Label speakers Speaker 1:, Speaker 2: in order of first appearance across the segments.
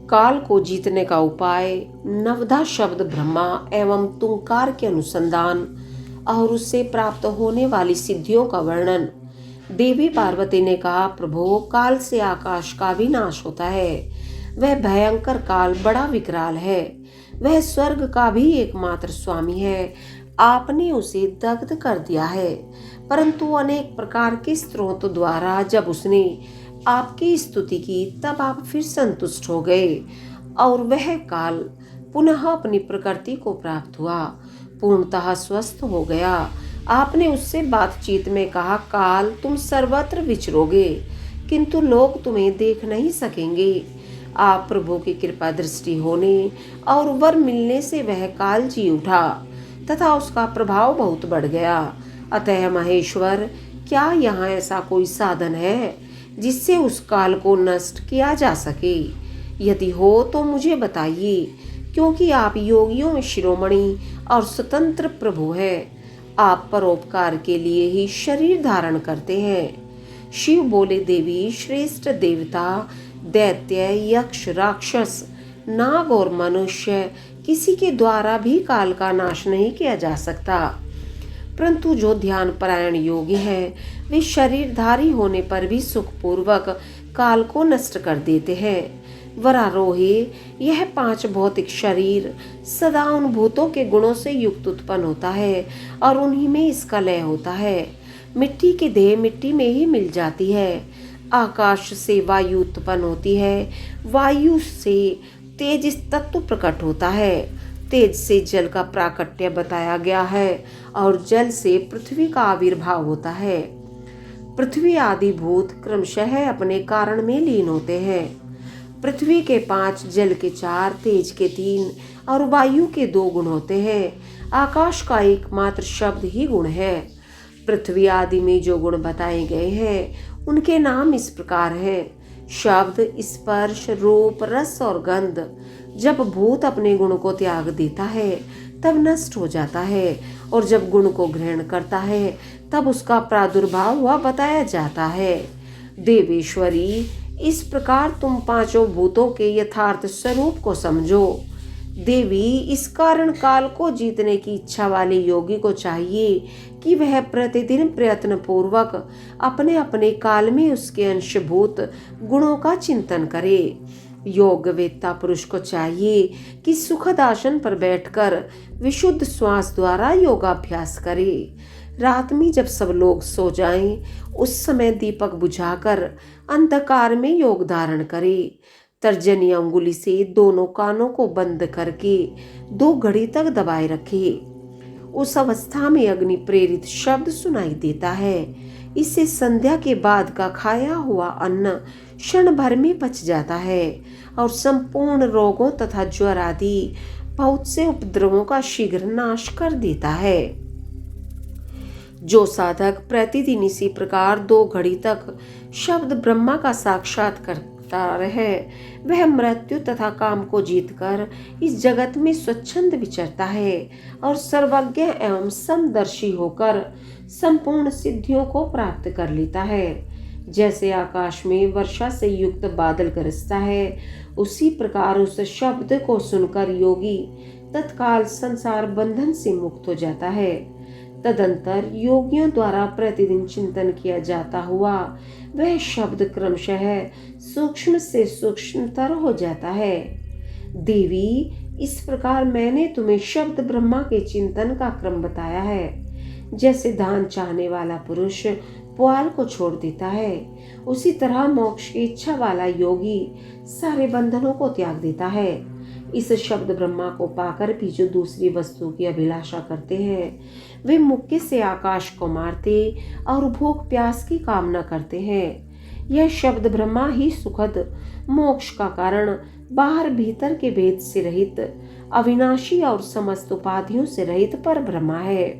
Speaker 1: काल को जीतने का उपाय, नवधा शब्द ब्रह्मा एवं तुंकार के अनुसंधान और उससे प्राप्त होने वाली सिद्धियों का वर्णन। देवी पार्वती ने कहा, प्रभु, काल से आकाश का भी नाश होता है। वह भयंकर काल बड़ा विकराल है। वह स्वर्ग का भी एकमात्र स्वामी है। आपने उसे दग्ध कर दिया है, परंतु अनेक प्रकार के स्रोतों द्वारा जब उसने आपकी स्तुति की तब आप फिर संतुष्ट हो गए और वह काल पुनः अपनी प्रकृति को प्राप्त हुआ, पूर्णतः स्वस्थ हो गया। आपने उससे बातचीत में कहा, काल, तुम सर्वत्र विचरोगे किंतु लोग तुम्हें देख नहीं सकेंगे। आप प्रभु की कृपा दृष्टि होने और वर मिलने से वह काल जी उठा तथा उसका प्रभाव बहुत बढ़ गया। अतः महेश्वर, क्या यहाँ ऐसा कोई साधन है जिससे उस काल को नष्ट किया जा सके? यदि हो तो मुझे बताइए, क्योंकि आप योगियों में शिरोमणि और स्वतंत्र प्रभु हैं। आप परोपकार के लिए ही शरीर धारण करते हैं। शिव बोले, देवी, श्रेष्ठ देवता, दैत्य, यक्ष, राक्षस, नाग और मनुष्य किसी के द्वारा भी काल का नाश नहीं किया जा सकता, परंतु जो ध्यान परायण योगी है वे शरीरधारी होने पर भी सुखपूर्वक काल को नष्ट कर देते हैं। वरारोही, यह 5 भौतिक शरीर सदा उन भूतों के गुणों से युक्त उत्पन्न होता है और उन्हीं में इसका लय होता है। मिट्टी की देह मिट्टी में ही मिल जाती है। आकाश से वायु उत्पन्न होती है, वायु से तेज तत्व प्रकट होता है, तेज से जल का प्राकट्य बताया गया है और जल से पृथ्वी का आविर्भाव होता है। पृथ्वी आदि भूत क्रमशः अपने कारण में लीन होते हैं। पृथ्वी के 5, जल के 4, तेज के 3 और वायु के 2 गुण होते हैं। आकाश का एकमात्र शब्द ही गुण है। पृथ्वी आदि में जो गुण बताए गए हैं उनके नाम इस प्रकार हैं: शब्द, स्पर्श, रूप, रस और गंध। जब भूत अपने गुण को त्याग देता है तब नष्ट हो जाता है, और जब गुण को ग्रहण करता है तब उसका प्रादुर्भाव हुआ बताया जाता है। देवेश्वरी, इस प्रकार तुम 5 भूतों के यथार्थ स्वरूप को समझो। देवी, इस कारण काल को जीतने की इच्छा वाले योगी को चाहिए कि वह प्रतिदिन प्रयत्न पूर्वक अपने अपने काल में उसके अंशभूत गुणों का चिंतन करे। योगवेत्ता पुरुष को चाहिए कि सुखद आसन पर बैठकर विशुद्ध श्वास द्वारा योगाभ्यास करे। रात में जब सब लोग सो जाएं, उस समय दीपक बुझाकर अंधकार में योग धारण करे। तर्जनी अंगुली से दोनों कानों को बंद करके 2 घड़ी तक दबाए रखे। उस अवस्था में अग्नि प्रेरित शब्द सुनाई देता है। इससे संध्या के बाद का खाया हुआ अन्न क्षण भर में पच जाता है और संपूर्ण रोगों तथा ज्वर आदि बहुत से उपद्रवों का शीघ्र नाश कर देता है। जो साधक प्रतिदिन इसी प्रकार 2 घड़ी तक शब्द ब्रह्मा का साक्षात करता रहे, वह मृत्यु तथा काम को जीतकर इस जगत में स्वच्छंद विचरता है और सर्वज्ञ एवं समदर्शी होकर संपूर्ण सिद्धियों को प्राप्त कर लेता है। जैसे आकाश में वर्षा से युक्त बादल गरजता है, उसी प्रकार उस शब्द को सुनकर योगी तत्काल संसार बंधन से मुक्त हो जाता है। तदंतर योगियों द्वारा प्रतिदिन चिंतन किया जाता हुआ वह शब्द क्रमशः सूक्ष्म से सूक्ष्मतर हो जाता है। देवी, इस प्रकार मैंने तुम्हें शब्द ब्रह्मा के चिंतन का क्रम बताया है। जैसे धान चाहने वाला पुरुष पुआल को छोड़ देता है, उसी तरह मोक्ष की इच्छा वाला योगी सारे बंधनों को त्याग देता है। इस शब्द ब्रह्मा को पाकर भी जो दूसरी वस्तु की अभिलाषा करते हैं, वे मुक्के से आकाश को मारते और भूख प्यास की कामना करते हैं। यह शब्द ब्रह्मा ही सुखद मोक्ष का कारण, बाहर भीतर के भेद से रहित, अविनाशी और समस्त उपाधियों से रहित पर ब्रह्मा है।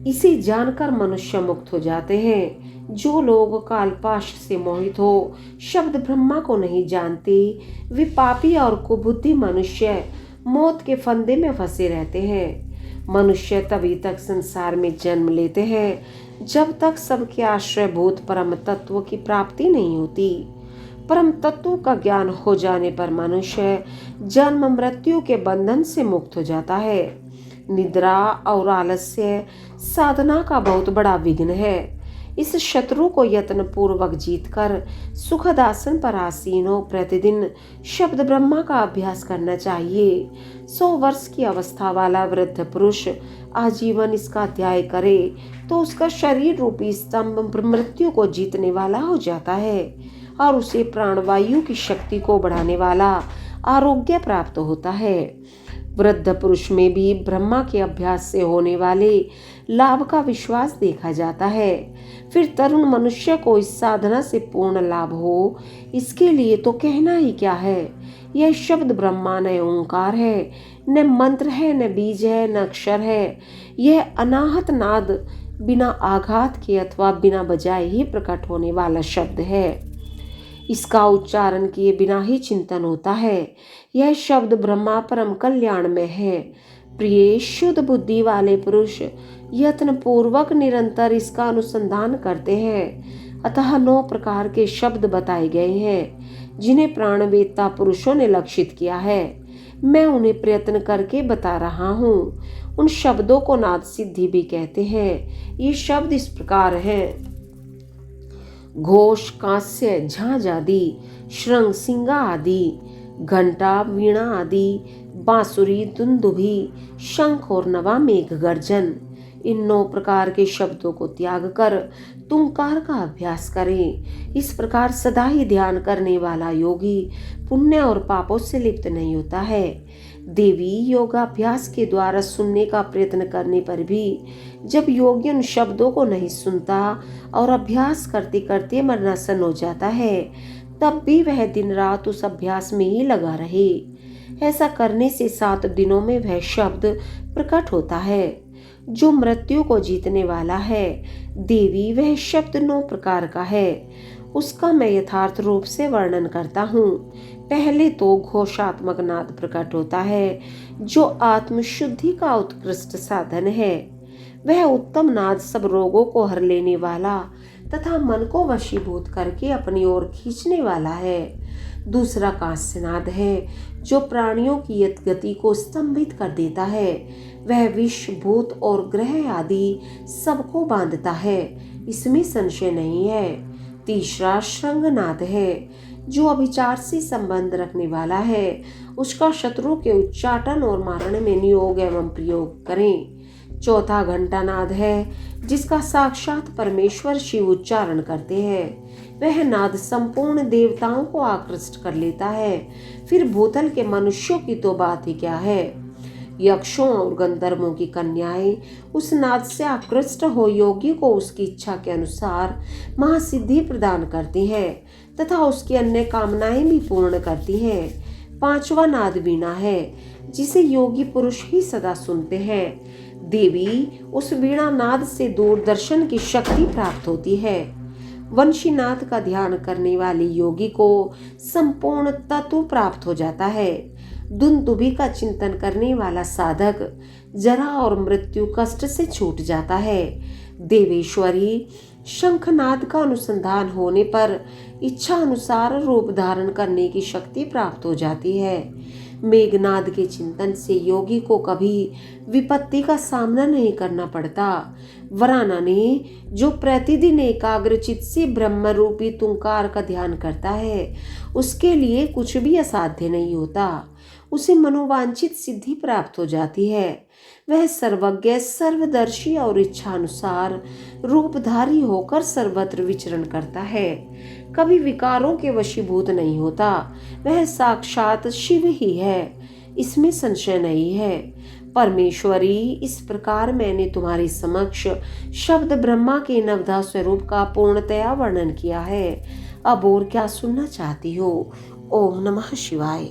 Speaker 1: इसे जानकर मनुष्य मुक्त हो जाते हैं। जो लोग कालपाश से मोहित हो शब्द ब्रह्मा को नहीं जानते, वे पापी और कुबुद्धि मनुष्य मौत के फंदे में फंसे रहते हैं। मनुष्य तभी तक संसार में जन्म लेते हैं जब तक सबके आश्रयभूत परम तत्व की प्राप्ति नहीं होती। परम तत्व का ज्ञान हो जाने पर मनुष्य जन्म मृत्यु के बंधन से मुक्त हो जाता है। निद्रा और आलस्य साधना का बहुत बड़ा विघ्न है। इस शत्रु को यत्न पूर्वक जीतकर सुखद आसन पर आसीन हो प्रतिदिन शब्द ब्रह्मा का अभ्यास करना चाहिए। 100 वर्ष की अवस्था वाला वृद्ध पुरुष आजीवन इसका अध्याय करे तो उसका शरीर रूपी स्तंभ मृत्यु को जीतने वाला हो जाता है और उसे प्राणवायु की शक्ति को बढ़ाने वाला आरोग्य प्राप्त होता है। वृद्ध पुरुष में भी ब्रह्मा के अभ्यास से होने वाले लाभ का विश्वास देखा जाता है। फिर तरुण मनुष्य को इस साधना से पूर्ण लाभ हो, इसके लिए तो कहना ही क्या है। यह शब्द ब्रह्मा न ओंकार है, न मंत्र है, न बीज है, न अक्षर है। यह अनाहत नाद बिना आघात के अथवा बिना बजाए ही प्रकट होने वाला शब्द है। इसका उच्चारण किए बिना ही चिंतन होता है। यह शब्द ब्रह्मा परम कल्याण में है। प्रिय शुद्ध बुद्धि वाले पुरुष यत्न पूर्वक निरंतर इसका अनुसंधान करते हैं। अतः 9 प्रकार के शब्द बताए गए हैं जिन्हें प्राणवेत्ता पुरुषों ने लक्षित किया है। मैं उन्हें प्रयत्न करके बता रहा हूँ। उन शब्दों को नाद सिद्धि भी कहते हैं। ये शब्द इस प्रकार हैं: घोष, कांस्य, झांझ आदि, श्रृंग, सिंगा आदि, घंटा, वीणा आदि, बांसुरी, दुंदुभी, शंख और नवा, मेघ गर्जन। इन 9 प्रकार के शब्दों को त्याग कर तुंकार का अभ्यास करें। इस प्रकार सदा ही ध्यान करने वाला योगी पुण्य और पापों से लिप्त नहीं होता है। देवी योगाभ्यास के द्वारा सुनने का प्रयत्न करने पर भी जब योगी उन शब्दों को नहीं सुनता और अभ्यास करते करते मरणासन हो जाता है, तब भी वह दिन रात उस अभ्यास में ही लगा रहे। ऐसा करने से 7 दिनों में वह शब्द प्रकट होता है जो मृत्यु को जीतने वाला है। देवी वह शब्द 9 प्रकार का है, उसका मैं यथार्थ रूप से वर्णन करता हूँ। पहले तो घोषात्मक नाद प्रकट होता है जो आत्मशुद्धि का उत्कृष्ट साधन है। वह उत्तम नाद सब रोगों को हर लेने वाला तथा मन को वशीभूत करके अपनी ओर खींचने वाला है। दूसरा कांस्य नाद है जो प्राणियों की गति को स्तंभित कर देता है। वह विष, भूत और ग्रह आदि सबको बांधता है, इसमें संशय नहीं है। तीसरा श्रृंगनाद है जो अभिचार से संबंध रखने वाला है। उसका शत्रु के उच्चाटन और मारने में नियोग एवं प्रयोग करें। चौथा घंटानाद है जिसका साक्षात परमेश्वर शिव उच्चारण करते हैं। वह नाद संपूर्ण देवताओं को आकृष्ट कर लेता है। फिर भूतल के मनुष्यों की तो बात ही क्या है। यक्षों और गंधर्वों की कन्याएं उस नाद से आकृष्ट हो योगी को उसकी इच्छा के अनुसार महासिद्धि प्रदान करती हैं तथा उसकी अन्य कामनाएं भी पूर्ण करती हैं। 5वां नाद वीणा है जिसे योगी पुरुष ही सदा सुनते हैं। देवी उस वीणा नाद से दूरदर्शन की शक्ति प्राप्त होती है। वंशीनाद का ध्यान करने वाले योगी को संपूर्ण तत्व प्राप्त हो जाता है। दुंदुभी का चिंतन करने वाला साधक जरा और मृत्यु कष्ट से छूट जाता है। देवेश्वरी शंखनाद का अनुसंधान होने पर इच्छा अनुसार रूप धारण करने की शक्ति प्राप्त हो जाती है। मेघनाद के चिंतन से योगी को कभी विपत्ति का सामना नहीं करना पड़ता। वराना ने जो प्रतिदिन एकाग्रचित से ब्रह्म रूपी तुंकार का ध्यान करता है उसके लिए कुछ भी असाध्य नहीं होता, उसे मनोवांछित सिद्धि प्राप्त हो जाती है। वह सर्वज्ञ, सर्वदर्शी और इच्छानुसार रूपधारी होकर सर्वत्र विचरण करता है, कभी विकारों के वशीभूत नहीं होता। वह साक्षात शिव ही है, इसमें संशय नहीं है। परमेश्वरी, इस प्रकार मैंने तुम्हारे समक्ष शब्द ब्रह्मा के नवधा स्वरूप का पूर्णतया वर्णन किया है। अब और क्या सुनना चाहती हो? ओम नमः शिवाय।